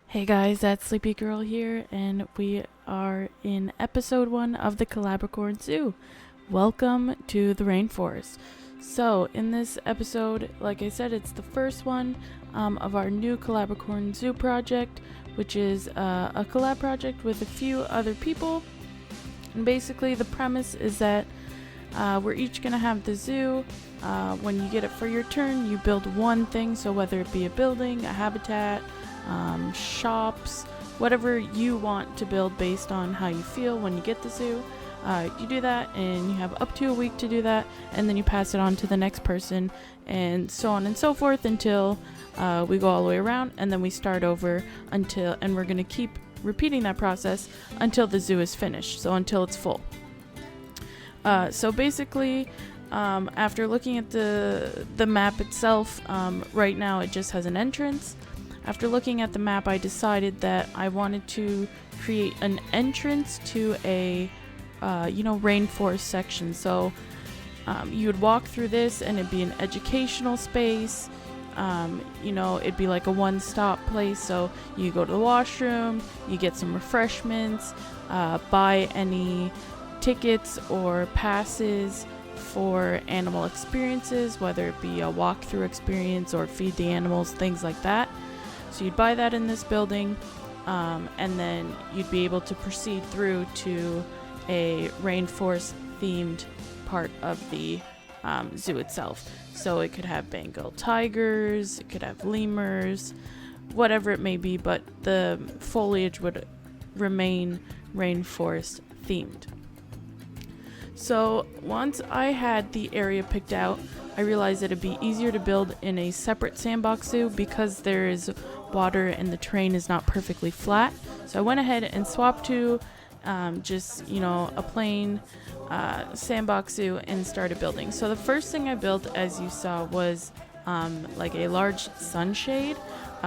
Hey guys, that's Sleepy Girl here, and we are in episode 1 of the COLABICORN Zoo. Welcome to the Rainforest. So, in this episode, like I said, it's the first one of our new COLABICORN Zoo project, which is a collab project with a few other people. And basically, the premise is that we're each going to have the zoo. When you get it for your turn, you build one thing, so whether it be a building, a habitat, shops, whatever you want to build based on how you feel when you get the zoo. You do that, and you have up to a week to do that, and then you pass it on to the next person, and so on and so forth until we go all the way around, and then we start over and we're going to keep repeating that process until the zoo is finished, so until it's full. So basically, after looking at the map itself, right now it just has an entrance. After looking at the map, I decided that I wanted to create an entrance to a, rainforest section. So you would walk through this, and it'd be an educational space. It'd be like a one-stop place. So you go to the washroom, you get some refreshments, buy any tickets or passes for animal experiences, whether it be a walkthrough experience or feed the animals, things like that. So you'd buy that in this building, and then you'd be able to proceed through to a rainforest themed part of the zoo itself. So it could have Bengal tigers, it could have lemurs, whatever it may be, but the foliage would remain rainforest themed. So once I had the area picked out, I realized that it'd be easier to build in a separate sandbox zoo because there is water and the terrain is not perfectly flat. So I went ahead and swapped to a plain sandbox zoo and started building. So the first thing I built, as you saw, was like a large sunshade,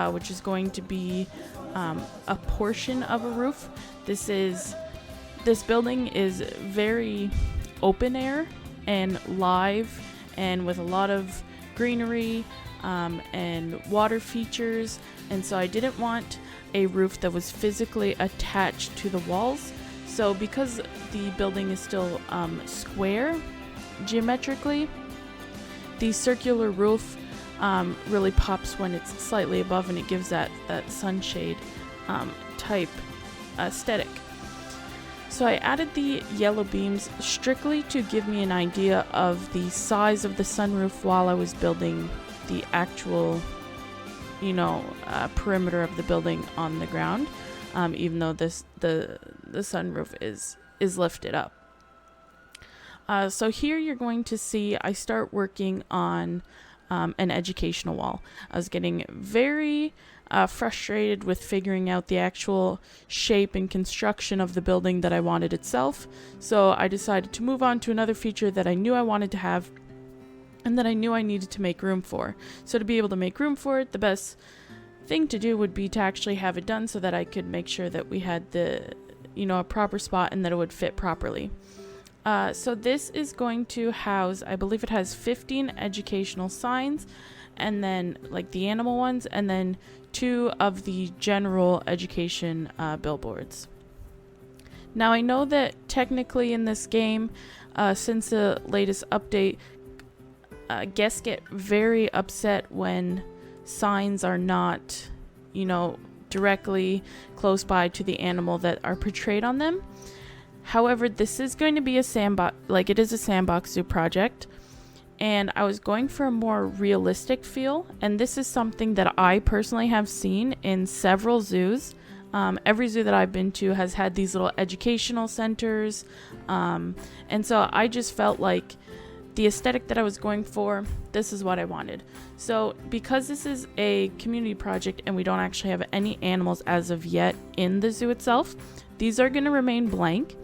which is going to be a portion of a roof. This building is very open air and live, and with a lot of greenery and water features, and so I didn't want a roof that was physically attached to the walls. So because the building is still square geometrically, the circular roof really pops when it's slightly above, and it gives that sunshade type aesthetic. So I added the yellow beams strictly to give me an idea of the size of the sunroof while I was building the actual, perimeter of the building on the ground, even though the sunroof is lifted up. So here you're going to see I start working on an educational wall. I was getting very frustrated with figuring out the actual shape and construction of the building that I wanted itself. So I decided to move on to another feature that I knew I wanted to have and that I knew I needed to make room for. So to be able to make room for it, the best thing to do would be to actually have it done so that I could make sure that we had a proper spot and that it would fit properly. So this is going to house, I believe it has 15 educational signs, and then like the animal ones, and then 2 of the general education billboards. Now I know that technically in this game, since the latest update, guests get very upset when signs are not, directly close by to the animal that are portrayed on them. However, this is going to be a sandbox, like it is a sandbox zoo project, and I was going for a more realistic feel, and this is something that I personally have seen in several zoos. Every zoo that I've been to has had these little educational centers, and so I just felt like the aesthetic that I was going for, this is what I wanted. So because this is a community project and we don't actually have any animals as of yet in the zoo itself, these are going to remain blank.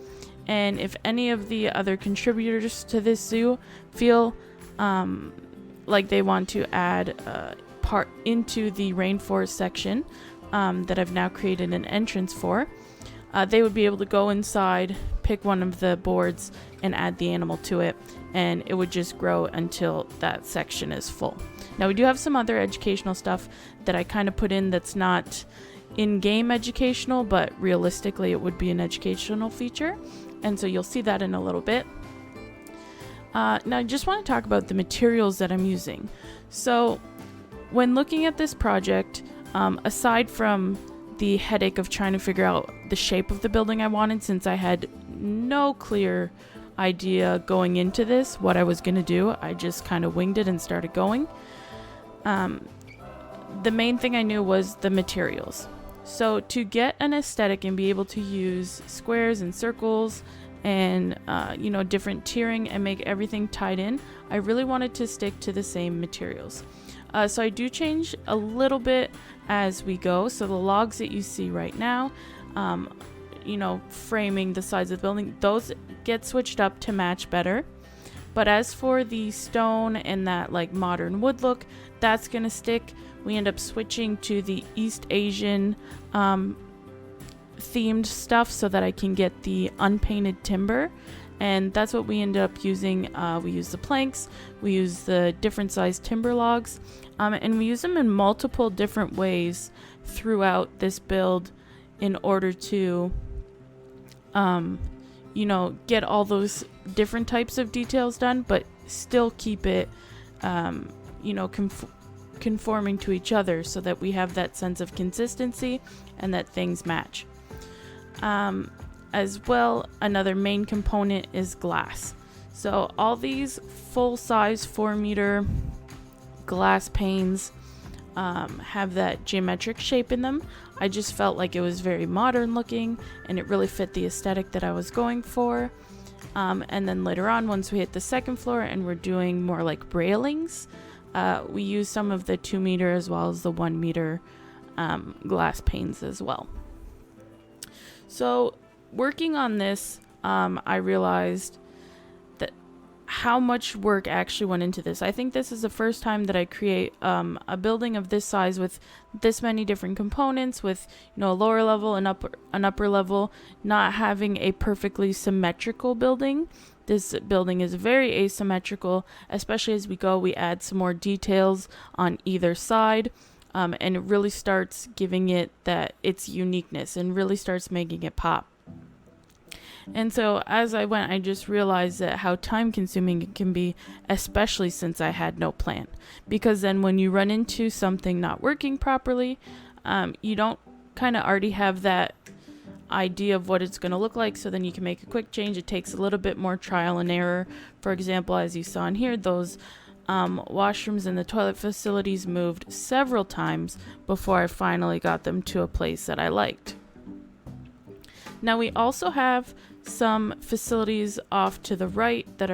And if any of the other contributors to this zoo feel like they want to add part into the rainforest section that I've now created an entrance for, they would be able to go inside, pick one of the boards, and add the animal to it, and it would just grow until that section is full. Now we do have some other educational stuff that I kind of put in that's not in-game educational, but realistically it would be an educational feature. And so you'll see that in a little bit. Now I just want to talk about the materials that I'm using. So when looking at this project, aside from the headache of trying to figure out the shape of the building I wanted, since I had no clear idea going into this what I was going to do, I just kind of winged it and started going. The main thing I knew was the materials. So to get an aesthetic and be able to use squares and circles and different tiering and make everything tied in, I really wanted to stick to the same materials. So I do change a little bit as we go. So the logs that you see right now, framing the sides of the building, those get switched up to match better. But as for the stone and that like modern wood look, that's gonna stick. We end up switching to the East Asian themed stuff so that I can get the unpainted timber, and that's what we ended up using. We use the planks, we use the different sized timber logs, and we use them in multiple different ways throughout this build in order to get all those different types of details done, but still keep it conforming to each other so that we have that sense of consistency and that things match. As well, another main component is glass. So all these full-size 4-meter glass panes have that geometric shape in them. I just felt like it was very modern looking and it really fit the aesthetic that I was going for. And then later on, once we hit the second floor and we're doing more like railings, we use some of the 2-meter as well as the 1-meter glass panes as well. So working on this, I realized that how much work actually went into this. I think this is the first time that I create a building of this size with this many different components, with a lower level and an upper level, not having a perfectly symmetrical building. This building is very asymmetrical, especially as we go. We add some more details on either side, and it really starts giving it its uniqueness and really starts making it pop. And so as I went, I just realized that how time consuming it can be, especially since I had no plan. Because then when you run into something not working properly, you don't kind of already have that idea of what it's going to look like, so then you can make a quick change. It takes a little bit more trial and error. For example, as you saw in here, those washrooms and the toilet facilities moved several times before I finally got them to a place that I liked. Now we also have some facilities off to the right that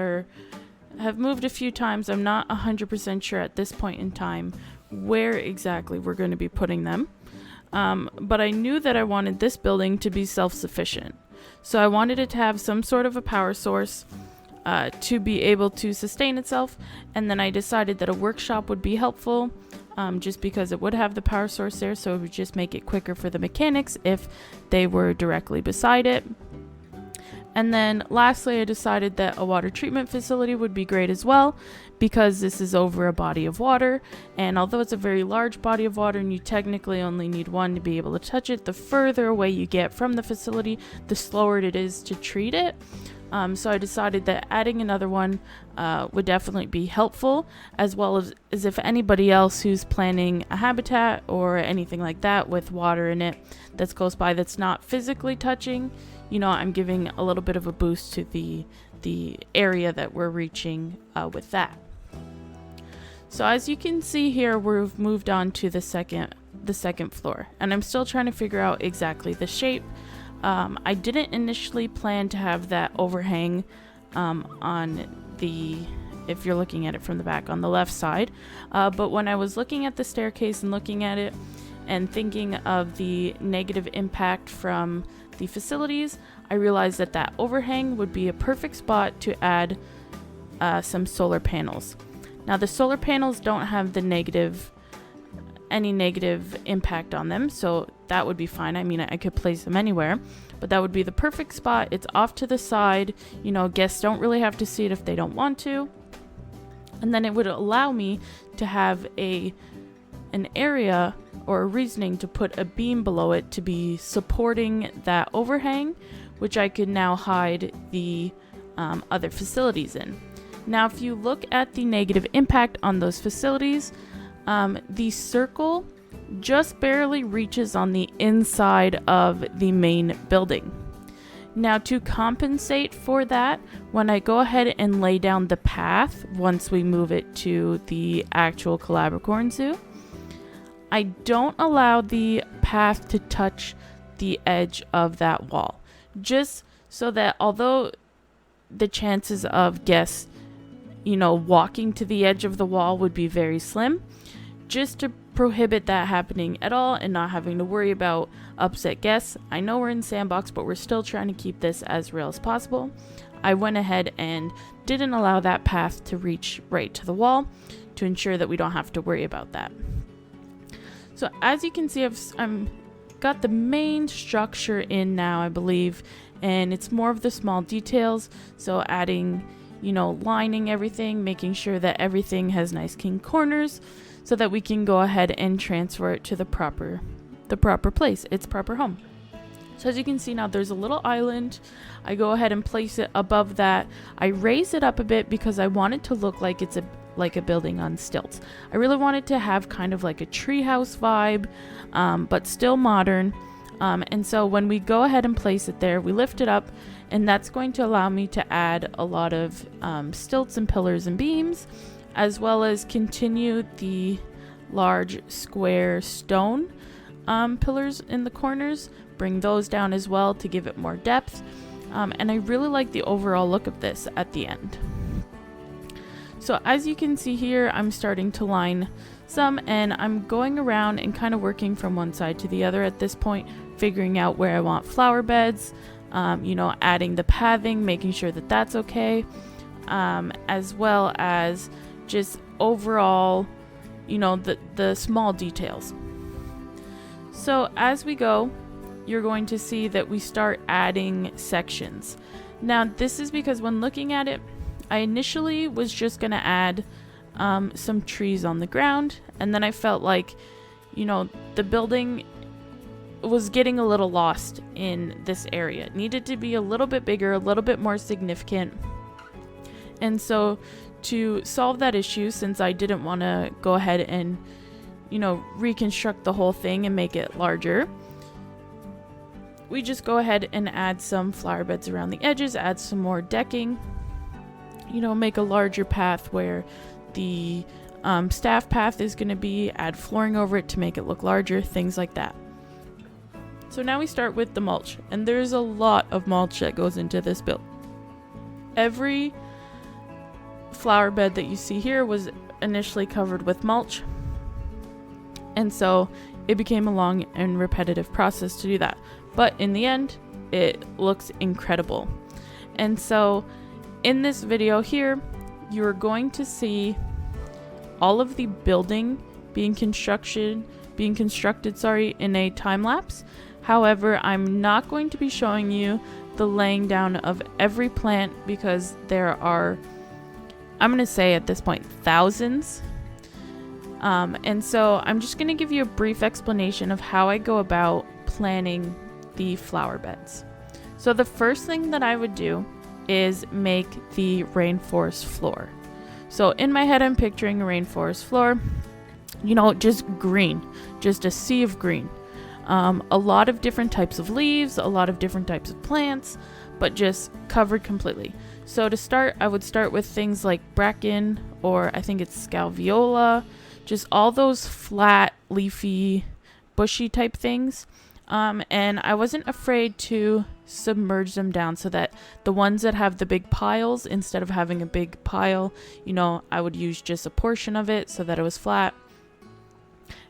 have moved a few times. I'm not 100% sure at this point in time where exactly we're going to be putting them. But I knew that I wanted this building to be self-sufficient. So I wanted it to have some sort of a power source to be able to sustain itself. And then I decided that a workshop would be helpful, just because it would have the power source there. So it would just make it quicker for the mechanics if they were directly beside it. And then lastly, I decided that a water treatment facility would be great as well, because this is over a body of water. And although it's a very large body of water and you technically only need one to be able to touch it, the further away you get from the facility, the slower it is to treat it. So I decided that adding another one would definitely be helpful, as well as if anybody else who's planning a habitat or anything like that with water in it that goes by that's not physically touching, I'm giving a little bit of a boost to the area that we're reaching with that. So as you can see here, we've moved on to the second floor, and I'm still trying to figure out exactly the shape. I didn't initially plan to have that overhang on if you're looking at it from the back, on the left side. But when I was looking at the staircase and looking at it and thinking of the negative impact from the facilities, I realized that overhang would be a perfect spot to add some solar panels. Now the solar panels don't have any negative impact on them, so that would be fine. I mean, I could place them anywhere, but that would be the perfect spot. It's off to the side, guests don't really have to see it if they don't want to. And then it would allow me to have a an area or a reasoning to put a beam below it to be supporting that overhang, which I could now hide the other facilities in. Now, if you look at the negative impact on those facilities, the circle just barely reaches on the inside of the main building. Now, to compensate for that, when I go ahead and lay down the path, once we move it to the actual COLABICORN Zoo, I don't allow the path to touch the edge of that wall, just so that although the chances of guests, walking to the edge of the wall would be very slim, just to prohibit that happening at all and not having to worry about upset guests. I know we're in Sandbox, but we're still trying to keep this as real as possible. I went ahead and didn't allow that path to reach right to the wall to ensure that we don't have to worry about that. So as you can see, I'm got the main structure in now, I believe, and it's more of the small details. So adding, lining everything, making sure that everything has nice clean corners, so that we can go ahead and transfer it to the proper place, its proper home. So as you can see now, there's a little island. I go ahead and place it above that. I raise it up a bit because I want it to look like it's like a building on stilts. I really want it to have kind of like a treehouse vibe, but still modern. And so when we go ahead and place it there, we lift it up, and that's going to allow me to add a lot of stilts and pillars and beams, as well as continue the large square stone pillars in the corners, bring those down as well to give it more depth. And I really like the overall look of this at the end. So as you can see here, I'm starting to line some, and I'm going around and kind of working from one side to the other at this point, figuring out where I want flower beds, adding the pathing, making sure that that's okay, as well as just overall, the small details. So as we go, you're going to see that we start adding sections. Now, this is because when looking at it, I initially was just going to add some trees on the ground, and then I felt like, the building was getting a little lost in this area. It needed to be a little bit bigger, a little bit more significant. And so to solve that issue, since I didn't want to go ahead and, reconstruct the whole thing and make it larger, we just go ahead and add some flower beds around the edges, add some more decking, make a larger path where the staff path is going to be, add flooring over it to make it look larger, things like that. So now we start with the mulch, and there's a lot of mulch that goes into this build. Every flower bed that you see here was initially covered with mulch, and so it became a long and repetitive process to do that, but in the end it looks incredible. And so in this video here, you're going to see all of the building being constructed in a time lapse. However, I'm not going to be showing you the laying down of every plant because there are, I'm going to say at this point, thousands. And so I'm just going to give you a brief explanation of how I go about planning the flower beds. So the first thing that I would do is make the rainforest floor. So in my head, I'm picturing a rainforest floor, just green, just a sea of green. A lot of different types of leaves, a lot of different types of plants, but just covered completely. So to start, I would start with things like bracken, or I think it's scalaviola, just all those flat, leafy, bushy type things. And I wasn't afraid to submerge them down so that the ones that have the big piles, instead of having a big pile, I would use just a portion of it so that it was flat.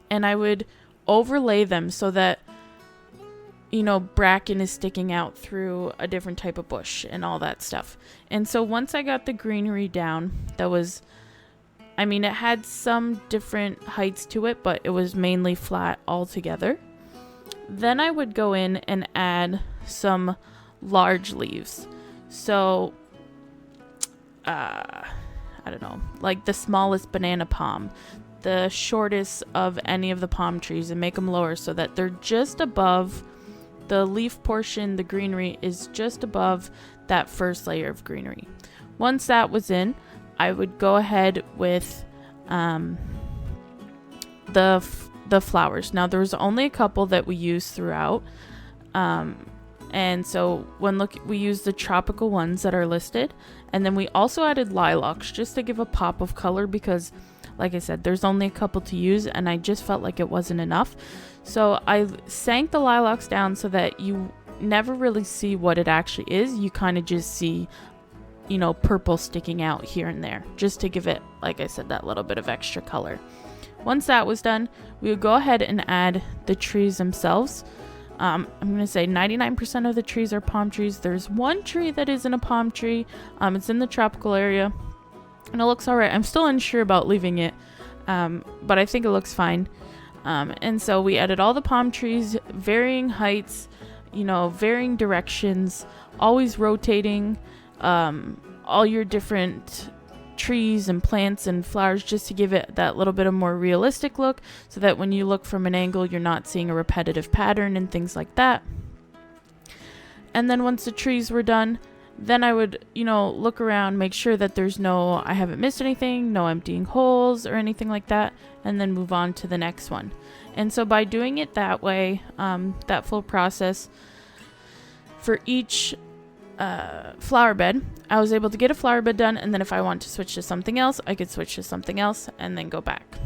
And I would overlay them so that, bracken is sticking out through a different type of bush and all that stuff. And so once I got the greenery down, it had some different heights to it, but it was mainly flat altogether. Then I would go in and add some large leaves. So, I don't know, like the smallest banana palm, the shortest of any of the palm trees and make them lower so that they're just above the leaf portion. The greenery is just above that first layer of greenery. Once that was in, I would go ahead with the flowers. Now there's only a couple that we use throughout, and so we use the tropical ones that are listed, and then we also added lilacs just to give a pop of color because, like I said, there's only a couple to use and I just felt like it wasn't enough. So I sank the lilacs down so that you never really see what it actually is. You kind of just see, you know, purple sticking out here and there just to give it, like I said, that little bit of extra color. Once that was done, we would go ahead and add the trees themselves. I'm going to say 99% of the trees are palm trees. There's one tree that isn't a palm tree. It's in the tropical area and it looks alright. I'm still unsure about leaving it, but I think it looks fine. And so we added all the palm trees, varying heights, you know, varying directions, always rotating, all your different trees and plants and flowers just to give it that little bit of more realistic look so that when you look from an angle you're not seeing a repetitive pattern and things like that. And then once the trees were done, then I would, you know, look around, make sure that I haven't missed anything, no emptying holes or anything like that, and then move on to the next one. And so by doing it that way, that full process for each flower bed, I was able to get a flower bed done, and then if I want to switch to something else, I could switch to something else and then go back.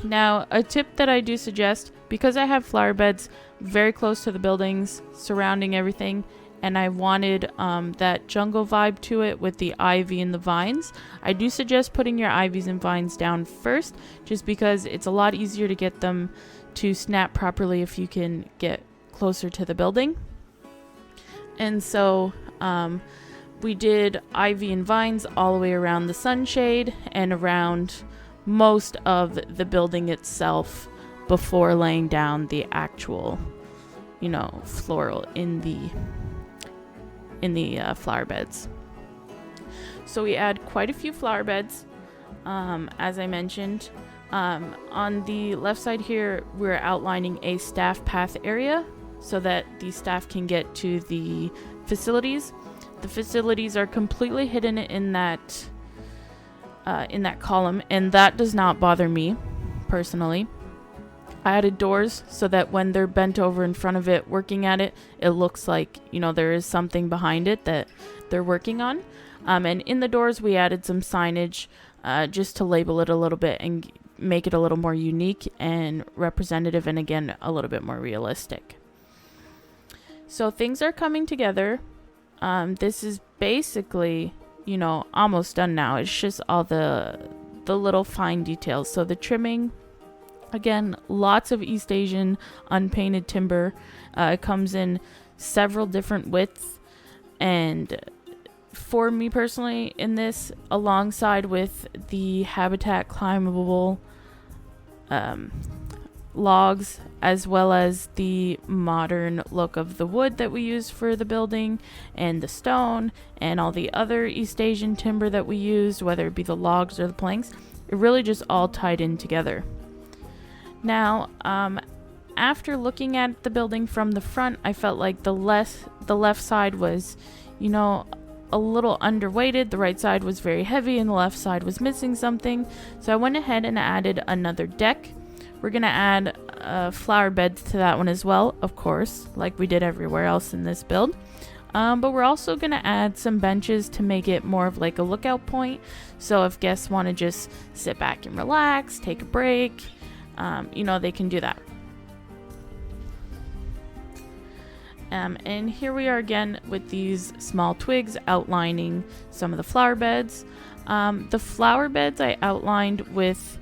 Now, a tip that I do suggest, because I have flower beds very close to the buildings surrounding everything, and I wanted that jungle vibe to it with the ivy and the vines, I do suggest putting your ivies and vines down first, just because it's a lot easier to get them to snap properly if you can get closer to the building. And so we did ivy and vines all the way around the sunshade and around most of the building itself before laying down the actual, you know, floral in the flower beds. So we add quite a few flower beds, as I mentioned. On the left side here, we're outlining a staff path area so that the staff can get to the facilities. The facilities are completely hidden in that column, and that does not bother me personally. I added doors so that when they're bent over in front of it working at it, it looks like, you know, there is something behind it that they're working on. And in the doors we added some signage just to label it a little bit and make it a little more unique and representative, and again a little bit more realistic. So things are coming together. This is basically, you know, almost done now. It's just all the little fine details. So the trimming, again, lots of East Asian unpainted timber. It comes in several different widths, and for me personally, in this, alongside with the habitat climbable logs, as well as the modern look of the wood that we use for the building and the stone and all the other East Asian timber that we used, whether it be the logs or the planks, it really just all tied in together. Now, after looking at the building from the front, I felt like the left side was, you know, a little underweighted. The right side was very heavy and the left side was missing something. So I went ahead and added another deck. We're going to add flower beds to that one as well, of course, like we did everywhere else in this build. But we're also going to add some benches to make it more of like a lookout point. So if guests want to just sit back and relax, take a break, you know, they can do that. And here we are again with these small twigs outlining some of the flower beds. The flower beds I outlined with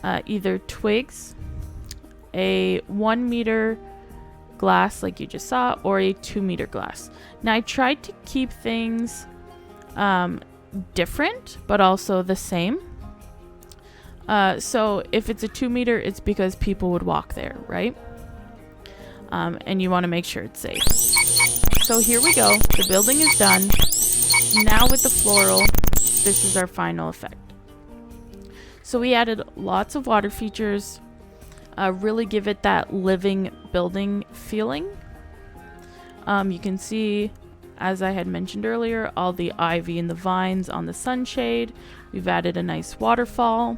either twigs, a 1 meter glass like you just saw, or a 2 meter glass. Now I tried to keep things different but also the same. So if it's a 2 meter, it's because people would walk there, right? And you want to make sure it's safe. So here we go. The building is done. Now with the floral, this is our final effect. So we added lots of water features, really give it that living building feeling. You can see, as I had mentioned earlier, all the ivy and the vines on the sunshade. We've added a nice waterfall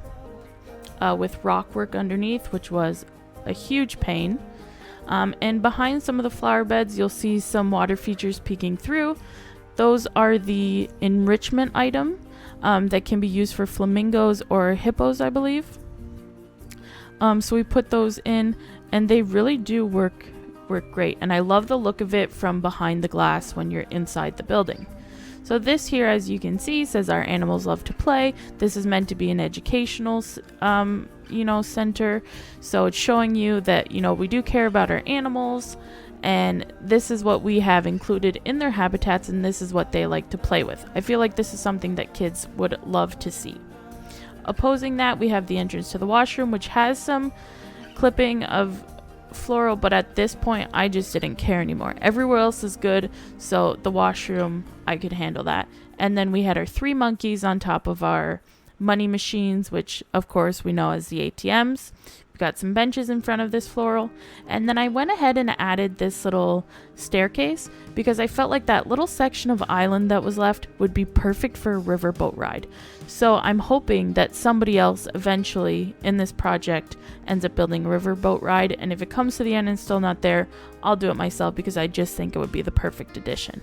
with rock work underneath, which was a huge pain. And behind some of the flower beds, you'll see some water features peeking through. Those are the enrichment item that can be used for flamingos or hippos, I believe. So we put those in, and they really do work great. And I love the look of it from behind the glass when you're inside the building. So this here, as you can see, says our animals love to play. This is meant to be an educational center. So it's showing you that, we do care about our animals, and this is what we have included in their habitats, and this is what they like to play with. I feel like this is something that kids would love to see. Opposing that, we have the entrance to the washroom, which has some clipping of floral, but at this point I just didn't care anymore. Everywhere else is good, so the washroom, I could handle that. And then we had our 3 monkeys on top of our money machines, which of course we know as the ATMs. We've got some benches in front of this floral, and then I went ahead and added this little staircase because I felt like that little section of island that was left would be perfect for a riverboat ride. So I'm hoping that somebody else eventually in this project ends up building a riverboat ride, and if it comes to the end and still not there, I'll do it myself because I just think it would be the perfect addition.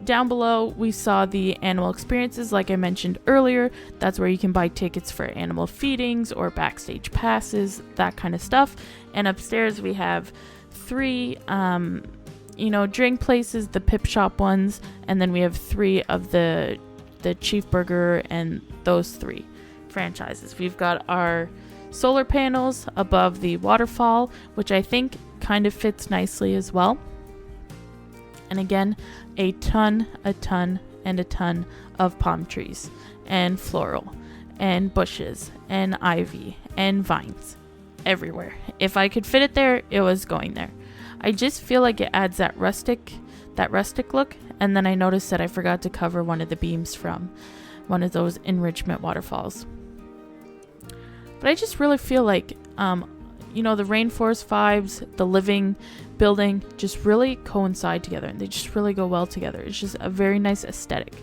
Down below, we saw the animal experiences, like I mentioned earlier. That's where you can buy tickets for animal feedings or backstage passes, that kind of stuff. And upstairs, we have 3, drink places, the Pip Shop ones, and then we have 3 of the Chief Burger and those 3 franchises. We've got our solar panels above the waterfall, which I think kind of fits nicely as well. And again, a ton of palm trees and floral and bushes and ivy and vines everywhere. If I could fit it there, it was going there. I just feel like it adds that rustic look. And then I noticed that I forgot to cover one of the beams from one of those enrichment waterfalls. But I just really feel like the rainforest vibes, the living building just really coincide together, and they just really go well together. It's just a very nice aesthetic.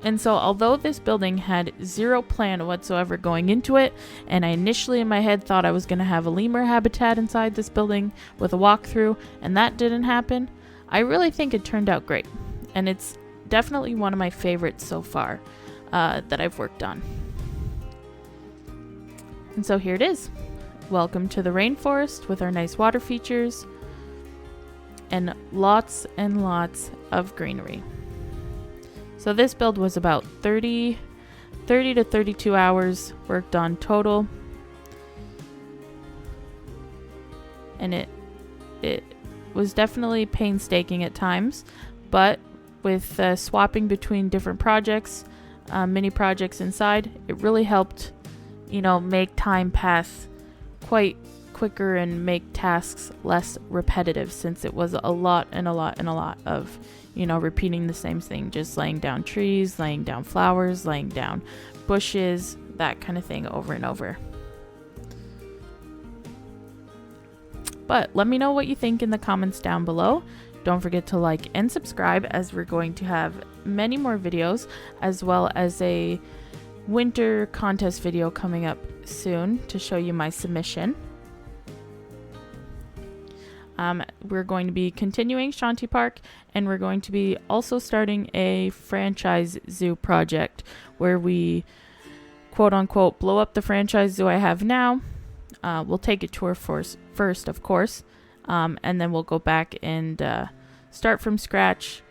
And so although this building had zero plan whatsoever going into it, and I initially in my head thought I was going to have a lemur habitat inside this building with a walkthrough, and that didn't happen, I really think it turned out great. And it's definitely one of my favorites so far that I've worked on. And so here it is. Welcome to the rainforest with our nice water features and lots of greenery. So this build was about 30 to 32 hours worked on total. And it was definitely painstaking at times, but with swapping between different projects, mini projects inside, it really helped, make time pass quite quicker and make tasks less repetitive, since it was a lot of repeating the same thing, just laying down trees, laying down flowers, laying down bushes, that kind of thing over and over. But let me know what you think in the comments down below. Don't forget to like and subscribe, as we're going to have many more videos, as well as a winter contest video coming up soon to show you my submission. We're going to be continuing Shanty Park, and we're going to be also starting a franchise zoo project where we quote unquote blow up the franchise zoo I have now. We'll take a tour first, of course, and then we'll go back and start from scratch.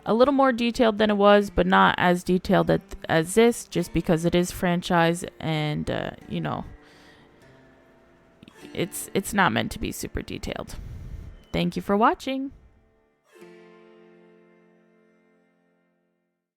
A little more detailed than it was, but not as detailed as this, just because it is franchise, and it's not meant to be super detailed. Thank you for watching.